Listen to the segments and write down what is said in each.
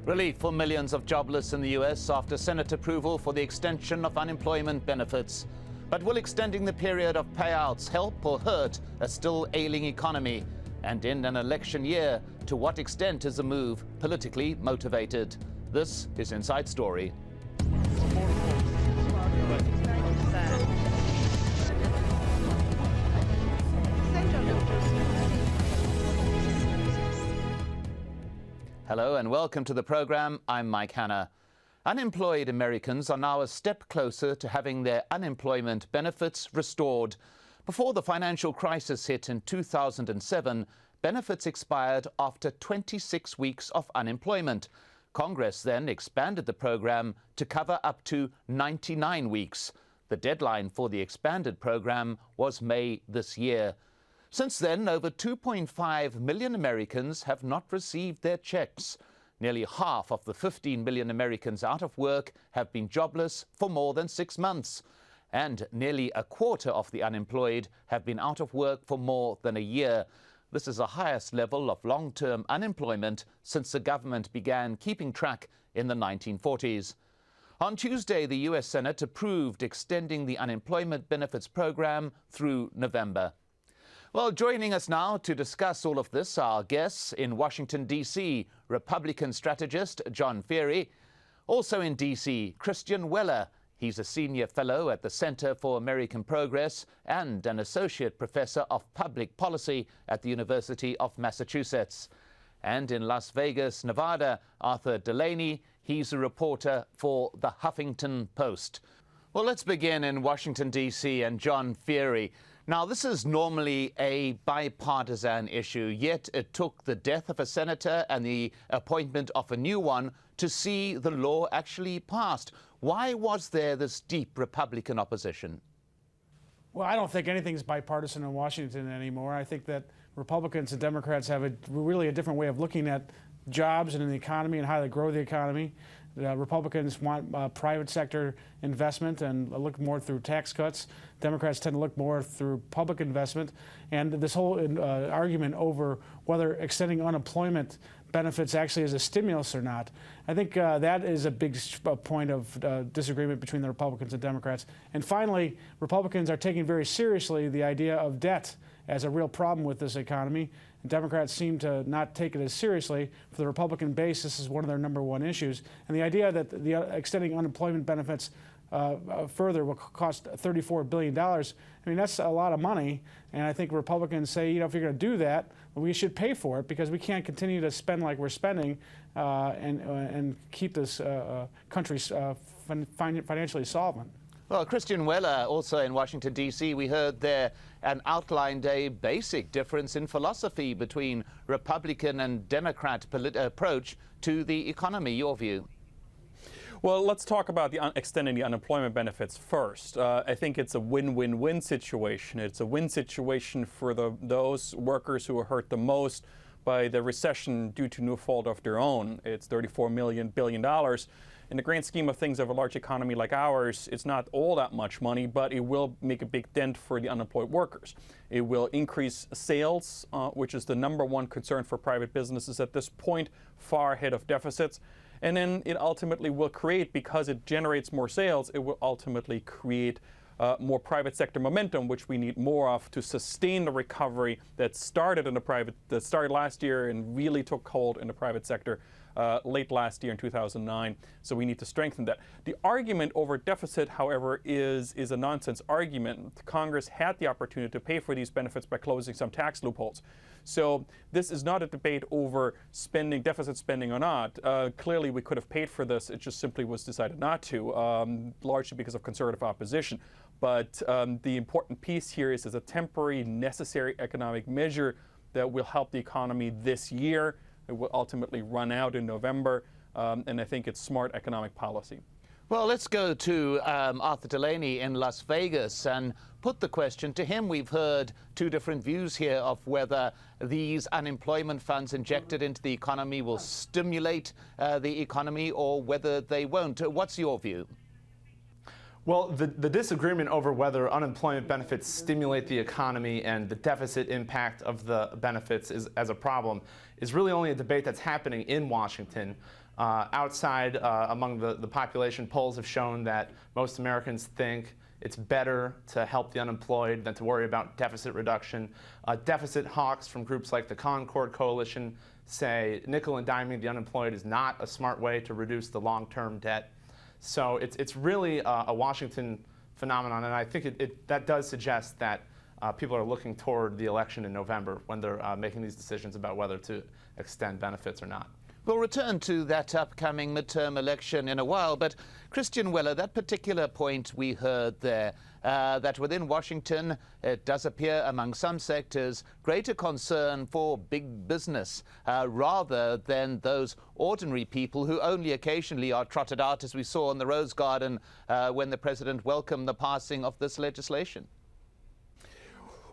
Relief for millions of jobless in the U.S. after Senate approval for the extension of unemployment benefits. But will extending the period of payouts help or hurt a still ailing economy? And in an election year, to what extent is the move politically motivated? This is Inside Story. Hello and welcome to the program. I'm Mike Hanna. Unemployed Americans are now a step closer to having their unemployment benefits restored. Before the financial crisis hit in 2007, benefits expired after 26 weeks of unemployment. Congress then expanded the program to cover up to 99 weeks. The deadline for the expanded program was May this year. Since then, over 2.5 million Americans have not received their checks. Nearly half of the 15 million Americans out of work have been jobless for more than 6 months. And nearly a quarter of the unemployed have been out of work for more than a year. This is the highest level of long-term unemployment since the government began keeping track in the 1940s. On Tuesday, the U.S. Senate approved extending the unemployment benefits program through November. Well, joining us now to discuss all of this are our guests in Washington, D.C., Republican strategist John Feehery. Also in D.C., Christian Weller. He's a senior fellow at the Center for American Progress and an associate professor of public policy at the University of Massachusetts. And in Las Vegas, Nevada, Arthur Delaney. He's a reporter for the Huffington Post. Well, let's begin in Washington, D.C. and John Feehery. Now, this is normally a bipartisan issue, yet it took the death of a senator and the appointment of a new one to see the law actually passed. Why was there this deep Republican opposition? Well, I don't think anything's bipartisan in Washington anymore. I think that Republicans and Democrats have really a different way of looking at jobs and the economy and how to grow the economy. Republicans want private sector investment and look more through tax cuts. Democrats tend to look more through public investment. And this whole argument over whether extending unemployment benefits actually is a stimulus or not, I think that is a big point of disagreement between the Republicans and Democrats. And finally, Republicans are taking very seriously the idea of debt as a real problem with this economy. And Democrats seem to not take it as seriously. For the Republican base, this is one of their #1 issues. And the idea that the extending unemployment benefits further will cost $34 billion, I mean, that's a lot of money. And I think Republicans say, you know, if you're going to do that, we should pay for it because we can't continue to spend like we're spending and keep this country financially solvent. Well, Christian Weller, also in Washington, D.C., we heard there and outlined a basic difference in philosophy between Republican and Democrat approach to the economy. Your view? Well, let's talk about extending the unemployment benefits first. I think it's a win-win-win situation. It's a win situation for those workers who are hurt the most by the recession due to no fault of their own. It's $34 billion. In the grand scheme of things of a large economy like ours, it's not all that much money, but it will make a big dent for the unemployed workers. It will increase sales, which is the #1 concern for private businesses at this point, far ahead of deficits. And then it ultimately will create, because it generates more sales, it will ultimately create more private sector momentum, which we need more of to sustain the recovery that started last year and really took hold in the private sector late last year in 2009. So we need to strengthen that. The argument over deficit, however, is a nonsense argument. Congress had the opportunity to pay for these benefits by closing some tax loopholes. So this is not a debate over deficit spending or not. Clearly, we could have paid for this. It just simply was decided not to, largely because of conservative opposition. But the important piece here is a temporary, necessary economic measure that will help the economy this year. It will ultimately run out in November, and I think it's smart economic policy. Well, let's go to Arthur Delaney in Las Vegas and put the question to him. We've heard two different views here of whether these unemployment funds injected into the economy will stimulate the economy or whether they won't. What's your view? Well, the disagreement over whether unemployment benefits stimulate the economy and the deficit impact of the benefits as a problem is really only a debate that's happening in Washington. Outside, among the population, polls have shown that most Americans think it's better to help the unemployed than to worry about deficit reduction. Deficit hawks from groups like the Concord Coalition say nickel and diming the unemployed is not a smart way to reduce the long-term debt. So it's really a Washington phenomenon, and I think that does suggest that people are looking toward the election in November when they're making these decisions about whether to extend benefits or not. We'll return to that upcoming midterm election in a while, but Christian Weller, that particular point we heard there, that within Washington it does appear among some sectors greater concern for big business rather than those ordinary people who only occasionally are trotted out, as we saw in the Rose Garden when the president welcomed the passing of this legislation.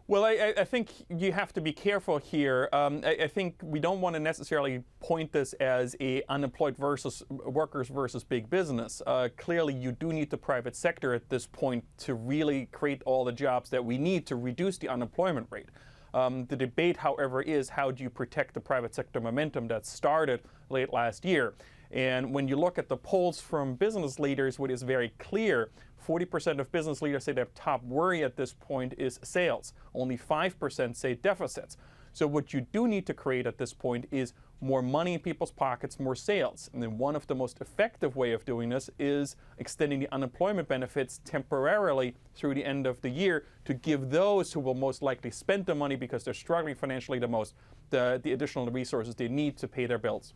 Well, I think you have to be careful here. I think we don't want to necessarily point this as a unemployed versus workers versus big business. Clearly, you do need the private sector at this point to really create all the jobs that we need to reduce the unemployment rate. The debate, however, is how do you protect the private sector momentum that started late last year? And when you look at the polls from business leaders, what is very clear, 40% of business leaders say their top worry at this point is sales. Only 5% say deficits. So what you do need to create at this point is more money in people's pockets, more sales. And then one of the most effective way of doing this is extending the unemployment benefits temporarily through the end of the year to give those who will most likely spend the money because they're struggling financially the most, the additional resources they need to pay their bills.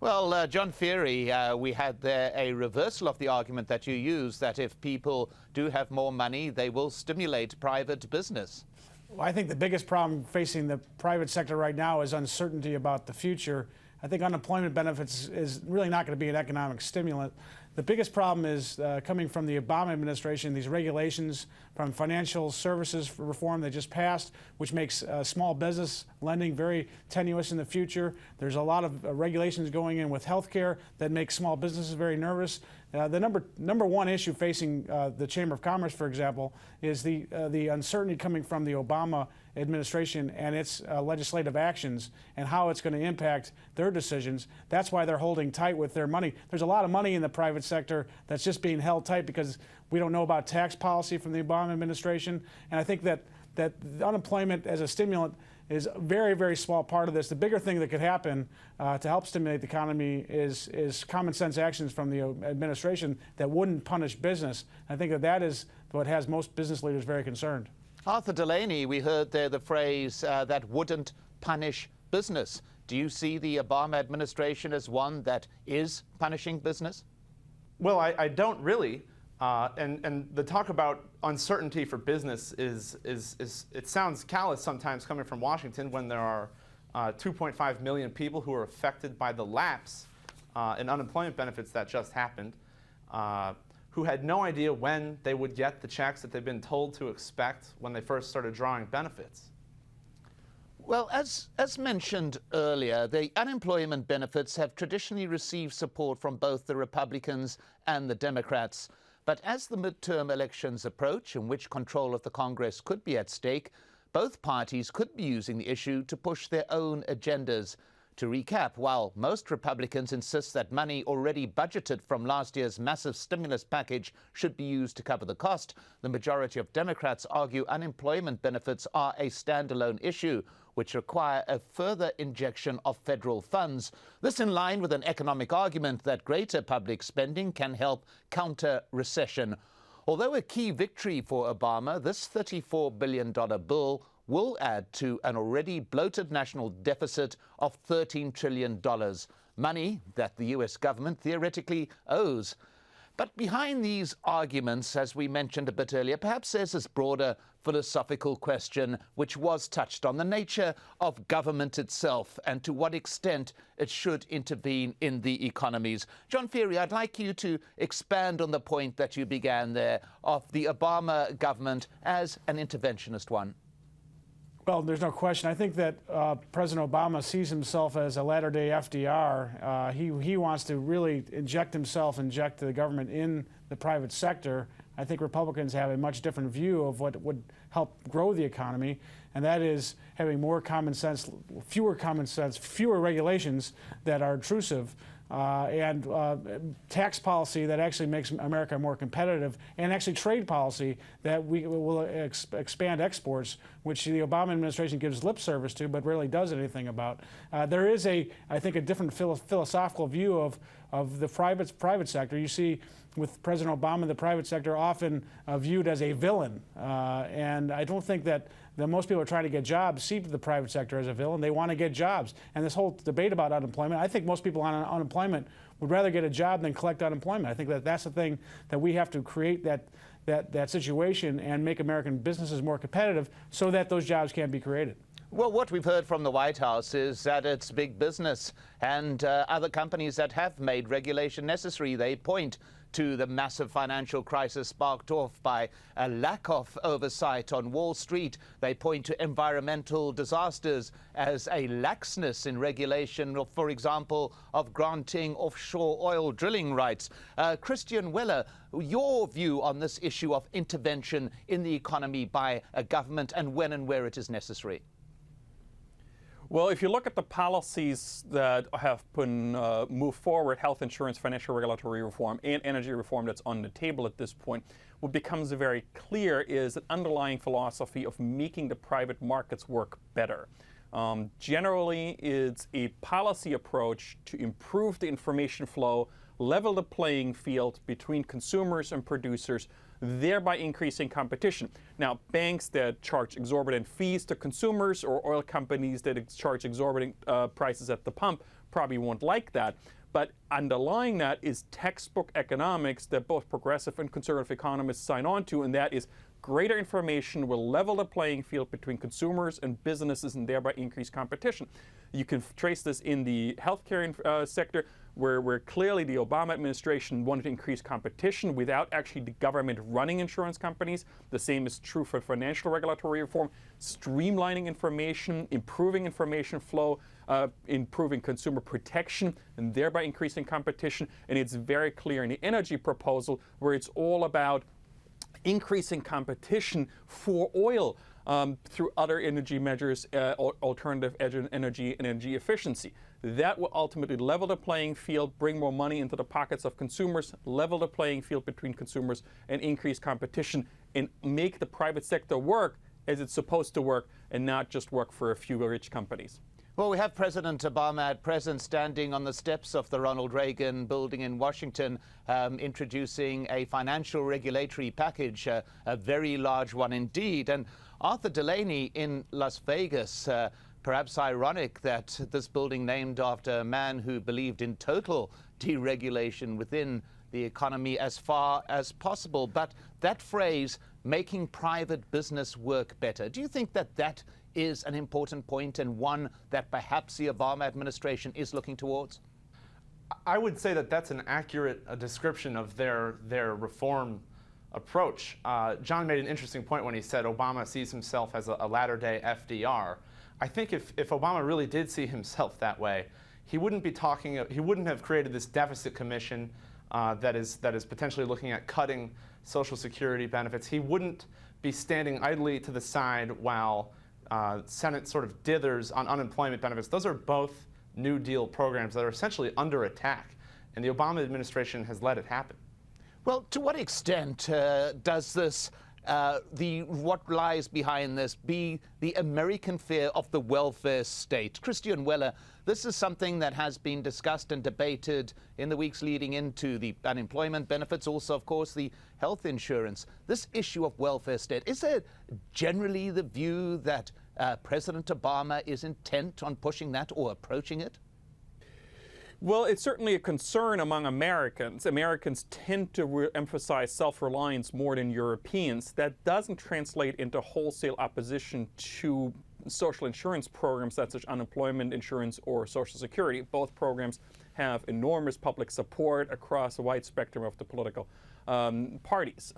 Well, John Feary, we had there a reversal of the argument that you used, that if people do have more money, they will stimulate private business. Well, I think the biggest problem facing the private sector right now is uncertainty about the future. I think unemployment benefits is really not going to be an economic stimulant. The biggest problem is coming from the Obama administration, these regulations from financial services reform that just passed, which makes small business lending very tenuous in the future. There's a lot of regulations going in with healthcare that make small businesses very nervous. The number one issue facing the Chamber of Commerce, for example, is the uncertainty coming from the Obama administration and its legislative actions and how it's going to impact their decisions. That's why they're holding tight with their money. There's a lot of money in the private sector that's just being held tight because we don't know about tax policy from the Obama administration. And I think that unemployment as a stimulant is a very, very small part of this. The bigger thing that could happen to help stimulate the economy is common sense actions from the administration that wouldn't punish business. I think that is what has most business leaders very concerned. Arthur Delaney, we heard there the phrase that wouldn't punish business. Do you see the Obama administration as one that is punishing business? Well, I don't really. And the talk about uncertainty for business it sounds callous sometimes coming from Washington when there are 2.5 million people who are affected by the lapse in unemployment benefits that just happened, who had no idea when they would get the checks that they've been told to expect when they first started drawing benefits. Well, as mentioned earlier, the unemployment benefits have traditionally received support from both the Republicans and the Democrats. But as the midterm elections approach, in which control of the Congress could be at stake, both parties could be using the issue to push their own agendas. To recap, while most Republicans insist that money already budgeted from last year's massive stimulus package should be used to cover the cost, the majority of Democrats argue unemployment benefits are a standalone issue, which require a further injection of federal funds. This in line with an economic argument that greater public spending can help counter recession. Although a key victory for Obama, this $34 billion bill will add to an already bloated national deficit of $13 trillion, money that the US government theoretically owes. But behind these arguments, as we mentioned a bit earlier, perhaps there's this broader philosophical question which was touched on, the nature of government itself and to what extent it should intervene in the economies. John Feary, I'd like you to expand on the point that you began there of the Obama government as an interventionist one. Well, there's no question. I think that President Obama sees himself as a latter-day FDR. He wants to really inject the government in the private sector. I think Republicans have a much different view of what would help grow the economy, and that is having more common sense, fewer regulations that are intrusive. and tax policy that actually makes America more competitive, and actually trade policy that we will expand exports, which the Obama administration gives lip service to but rarely does anything about. There is, I think, a different philosophical view of the private sector. You see with President Obama, the private sector often viewed as a villain, and I don't think that most people are trying to get jobs see the private sector as a villain. They want to get jobs. And this whole debate about unemployment, I think most people on unemployment would rather get a job than collect unemployment. I think that that's the thing that we have to create, that situation, and make American businesses more competitive so that those jobs can be created. Well, what we've heard from the White House is that it's big business and other companies that have made regulation necessary. They point to the massive financial crisis sparked off by a lack of oversight on Wall Street. They point to environmental disasters as a laxness in regulation, for example, of granting offshore oil drilling rights. Christian Weller, your view on this issue of intervention in the economy by a government and when and where it is necessary? Well, if you look at the policies that have been moved forward, health insurance, financial regulatory reform, and energy reform that's on the table at this point, what becomes very clear is an underlying philosophy of making the private markets work better. Generally, it's a policy approach to improve the information flow, level the playing field between consumers and producers, thereby increasing competition. Now, banks that charge exorbitant fees to consumers or oil companies that charge exorbitant prices at the pump probably won't like that. But underlying that is textbook economics that both progressive and conservative economists sign on to, and that is greater information will level the playing field between consumers and businesses and thereby increase competition. You can trace this in the healthcare sector, where clearly the Obama administration wanted to increase competition without actually the government running insurance companies. The same is true for financial regulatory reform, streamlining information, improving information flow, improving consumer protection, and thereby increasing competition. And it's very clear in the energy proposal, where it's all about increasing competition for oil through other energy measures, alternative energy and energy efficiency. That will ultimately level the playing field, bring more money into the pockets of consumers, level the playing field between consumers, and increase competition, and make the private sector work as it's supposed to work and not just work for a few rich companies. Well, we have President Obama at present standing on the steps of the Ronald Reagan building in Washington, introducing a financial regulatory package, a very large one indeed. And Arthur Delaney in Las Vegas, perhaps ironic that this building named after a man who believed in total deregulation within the economy as far as possible. But that phrase, making private business work better, do you think that that is an important point and one that perhaps the Obama administration is looking towards? I would say that that's an accurate description of their reform approach. John made an interesting point when he said Obama sees himself as a latter-day FDR. I think if Obama really did see himself that way, he wouldn't have created this deficit commission that is potentially looking at cutting Social Security benefits. He wouldn't be standing idly to the side while Senate sort of dithers on unemployment benefits. Those are both New Deal programs that are essentially under attack, and the Obama administration has let it happen. Well, to what extent does this, what lies behind this, be the American fear of the welfare state? Christian Weller, this is something that has been discussed and debated in the weeks leading into the unemployment benefits, also, of course, the health insurance. This issue of welfare state, is there generally the view that President Obama is intent on pushing that or approaching it? Well, it's certainly a concern among Americans. Americans tend to emphasize self-reliance more than Europeans. That doesn't translate into wholesale opposition to social insurance programs such as unemployment insurance or Social Security. Both programs have enormous public support across a wide spectrum of the political parties.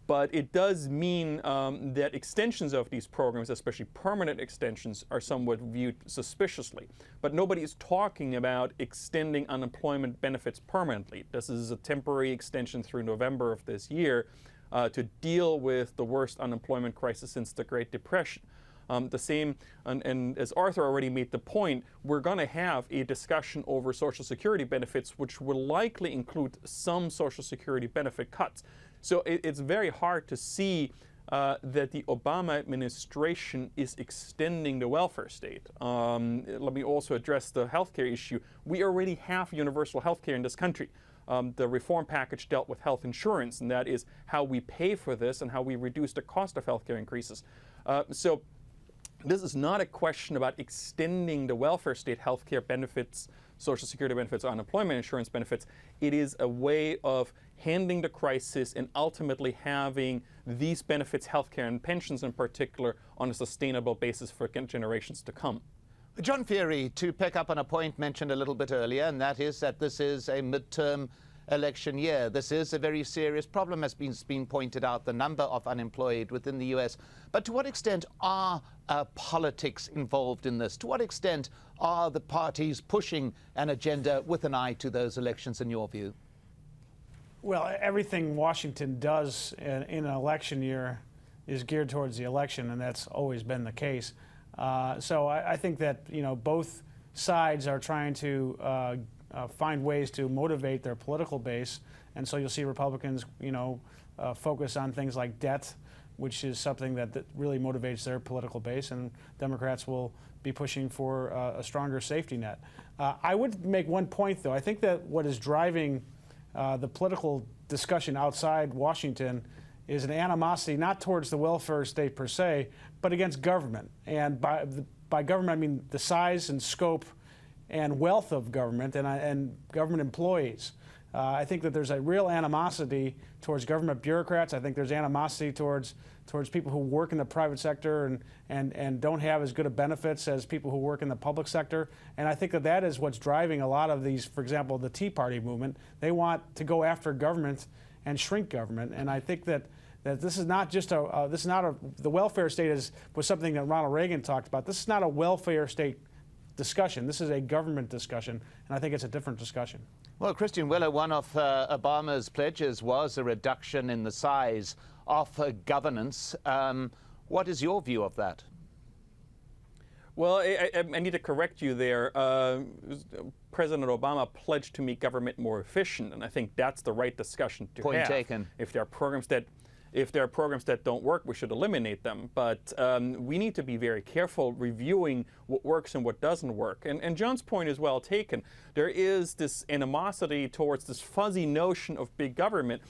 But it does mean that extensions of these programs, especially permanent extensions, are somewhat viewed suspiciously. But nobody is talking about extending unemployment benefits permanently. This is a temporary extension through November of this year to deal with the worst unemployment crisis since the Great Depression. The same, and as Arthur already made the point, we're going to have a discussion over Social Security benefits, which will likely include some Social Security benefit cuts. So it's very hard to see that the Obama administration is extending the welfare state. Let me also address the healthcare issue. We already have universal healthcare in this country. The reform package dealt with health insurance, and that is how we pay for this and how we reduce the cost of healthcare increases. So this is not a question about extending the welfare state healthcare benefits, Social Security benefits, or unemployment insurance benefits. It is a way of handling the crisis and ultimately having these benefits, healthcare and pensions in particular, on a sustainable basis for generations to come. John Feary, to pick up on a point mentioned a little bit earlier, and that is that this is a midterm election year. This is a very serious problem, as been pointed out, the number of unemployed within the US. But to what extent are politics involved in this? To what extent are the parties pushing an agenda with an eye to those elections, in your view? Well, everything Washington does in an election year is geared towards the election, and that's always been the case. So I think that, you know, both sides are trying to find ways to motivate their political base, and so you'll see Republicans, you know, focus on things like debt, which is something that really motivates their political base, and Democrats will be pushing for a stronger safety net. I would make one point, though. I think that what is driving the political discussion outside Washington is an animosity not towards the welfare state per se, but against government. And by government, I mean the size and scope and wealth of government and government employees. I think that there's a real animosity towards government bureaucrats. I think there's animosity towards people who work in the private sector and don't have as good of benefits as people who work in the public sector. And I think that that is what's driving a lot of these, for example, the Tea Party movement. They want to go after government and shrink government. And I think that this is not just the welfare state was something that Ronald Reagan talked about. This is not a welfare state discussion. This is a government discussion, and I think it's a different discussion. Well, Christian Willer, one of Obama's pledges was a reduction in the size of governance. What is your view of that? Well, I need to correct you there. President Obama pledged to make government more efficient, and I think that's the right discussion to have. Point taken. If there are programs that don't work, we should eliminate them. But we need to be very careful reviewing what works and what doesn't work. And John's point is well taken. There is this animosity towards this fuzzy notion of big government.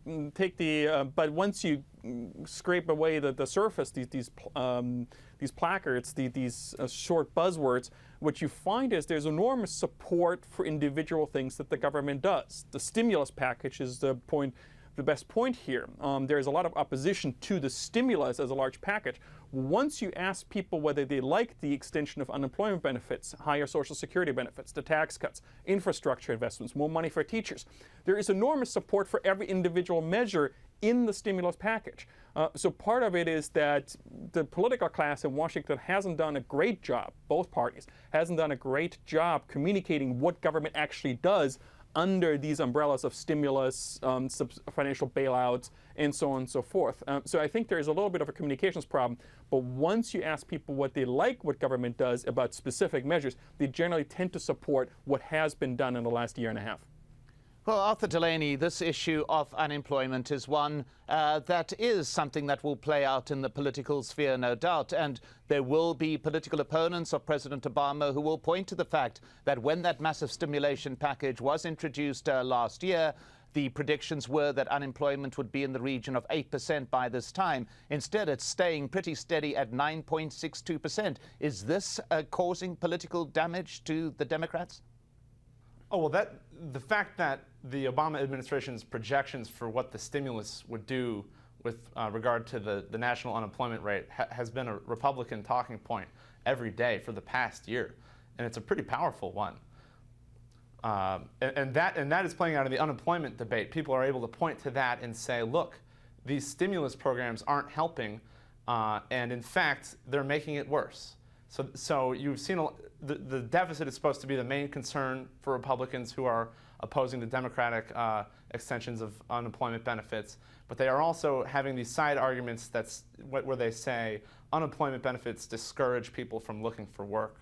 But once you scrape away the surface, these placards, these short buzzwords, what you find is there's enormous support for individual things that the government does. The stimulus package is the best point here. There's a lot of opposition to the stimulus as a large package. Once you ask people whether they like the extension of unemployment benefits, higher Social Security benefits, the tax cuts, infrastructure investments, more money for teachers, there is enormous support for every individual measure in the stimulus package. So part of it is that the political class in Washington hasn't done a great job, both parties, hasn't done a great job communicating what government actually does under these umbrellas of stimulus, financial bailouts, and so on and so forth. So I think there's a little bit of a communications problem, but once you ask people what they like what government does about specific measures, they generally tend to support what has been done in the last year and a half. Well, Arthur Delaney, this issue of unemployment is one that is something that will play out in the political sphere, no doubt. And there will be political opponents of President Obama who will point to the fact that when that massive stimulation package was introduced last year, the predictions were that unemployment would be in the region of 8% by this time. Instead, it's staying pretty steady at 9.62%. Is this causing political damage to the Democrats? Oh, well, the fact that the Obama administration's projections for what the stimulus would do with regard to the national unemployment rate has been a Republican talking point every day for the past year, and it's a pretty powerful one. And that is playing out in the unemployment debate. People are able to point to that and say, look, these stimulus programs aren't helping, and in fact, they're making it worse. So you've seen the deficit is supposed to be the main concern for Republicans who are opposing the Democratic extensions of unemployment benefits, but they are also having these side arguments where they say unemployment benefits discourage people from looking for work.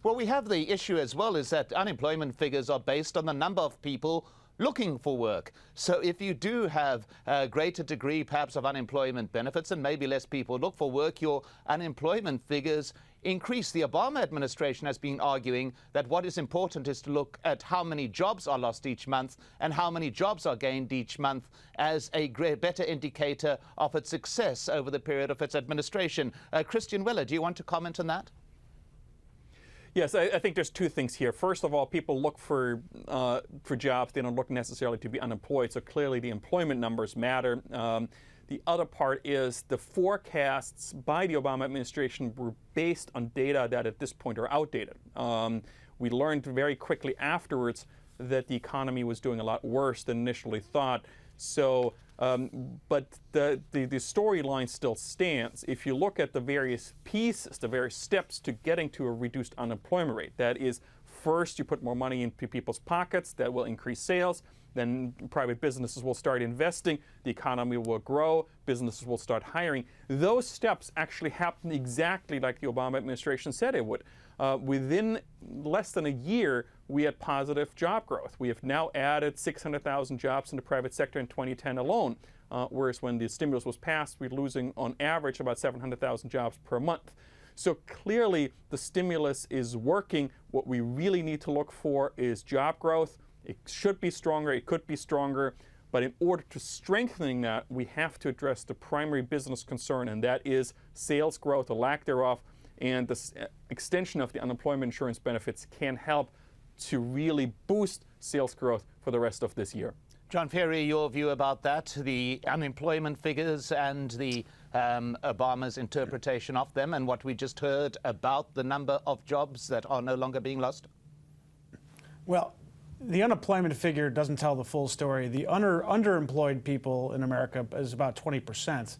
Well, we have the issue as well is that unemployment figures are based on the number of people looking for work. So if you do have a greater degree perhaps of unemployment benefits and maybe less people look for work, your unemployment figures increase. The Obama administration has been arguing that what is important is to look at how many jobs are lost each month and how many jobs are gained each month as a better indicator of its success over the period of its administration. Christian Weller, do you want to comment on that? Yes, I think there's two things here. First of all, people look for jobs. They don't look necessarily to be unemployed. So clearly the employment numbers matter. The other part is the forecasts by the Obama administration were based on data that at this point are outdated. We learned very quickly afterwards that the economy was doing a lot worse than initially thought. So, but the storyline still stands. If you look at the various pieces, the various steps to getting to a reduced unemployment rate, that is, first you put more money into people's pockets, that will increase sales. Then private businesses will start investing, the economy will grow, businesses will start hiring. Those steps actually happen exactly like the Obama administration said it would. Within less than a year, we had positive job growth. We have now added 600,000 jobs in the private sector in 2010 alone, whereas when the stimulus was passed, we're losing on average about 700,000 jobs per month. So clearly, the stimulus is working. What we really need to look for is job growth. It should be stronger, it could be stronger, but in order to strengthening that, we have to address the primary business concern, and that is sales growth, or lack thereof, and the extension of the unemployment insurance benefits can help to really boost sales growth for the rest of this year. John Ferry, your view about that, the unemployment figures and the Obama's interpretation of them, and what we just heard about the number of jobs that are no longer being lost? Well, the unemployment figure doesn't tell the full story. The underemployed people in America is about 20%.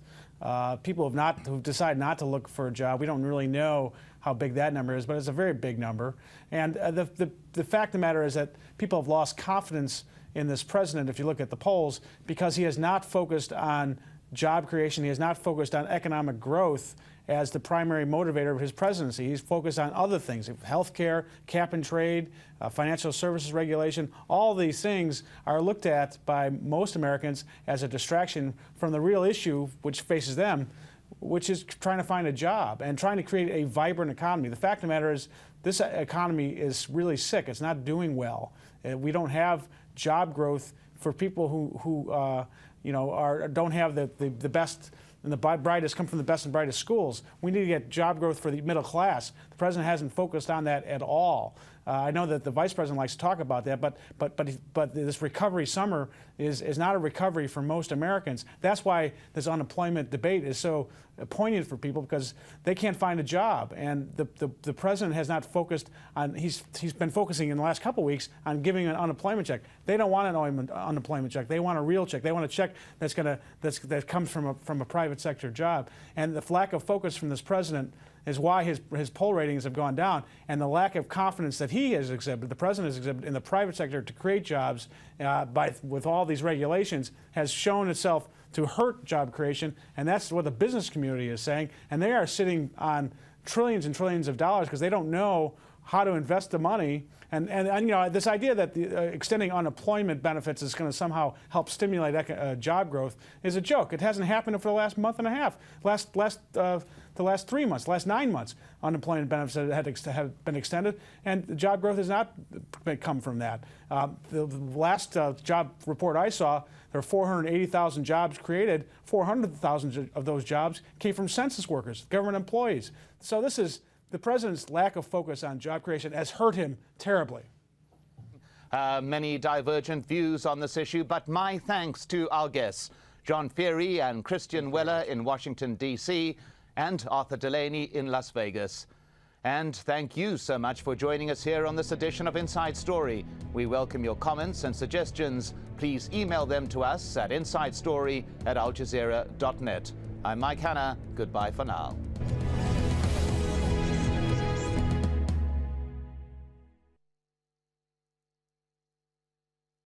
People who've decided not to look for a job, we don't really know how big that number is, but it's a very big number. And the fact of the matter is that people have lost confidence in this president, if you look at the polls, because he has not focused on job creation. He has not focused on economic growth as the primary motivator of his presidency. He's focused on other things: health care, cap and trade, financial services regulation. All these things are looked at by most Americans as a distraction from the real issue which faces them, which is trying to find a job and trying to create a vibrant economy. The fact of the matter is this economy is really sick. It's not doing well. We don't have job growth for people who don't have the best and the brightest, come from the best and brightest schools. We need to get job growth for the middle class. The president hasn't focused on that at all. I know that the vice president likes to talk about that, but this recovery summer is not a recovery for most Americans. That's why this unemployment debate is so poignant for people, because they can't find a job. And the president has not focused on, he's been focusing in the last couple of weeks on giving an unemployment check. They don't want an unemployment check. They want a real check. They want a check that comes from a private sector job. And the lack of focus from this president is why his poll ratings have gone down, and the lack of confidence that he has exhibited, the president has exhibited in the private sector to create jobs with all these regulations, has shown itself to hurt job creation, and that's what the business community is saying. And they are sitting on trillions and trillions of dollars because they don't know how to invest the money. And this idea that extending unemployment benefits is going to somehow help stimulate job growth is a joke. It hasn't happened for the last month and a half. The last 3 months, last 9 months, unemployment benefits have been extended, and the job growth has not come from that. The last job report I saw, there were 480,000 jobs created. 400,000 of those jobs came from census workers, government employees. So the president's lack of focus on job creation has hurt him terribly. Many divergent views on this issue, but my thanks to our guests, John Ferry and Christian Weller in Washington, D.C., and Arthur Delaney in Las Vegas. And thank you so much for joining us here on this edition of Inside Story. We welcome your comments and suggestions. Please email them to us at insidestory@aljazeera.net. I'm Mike Hanna. Goodbye for now.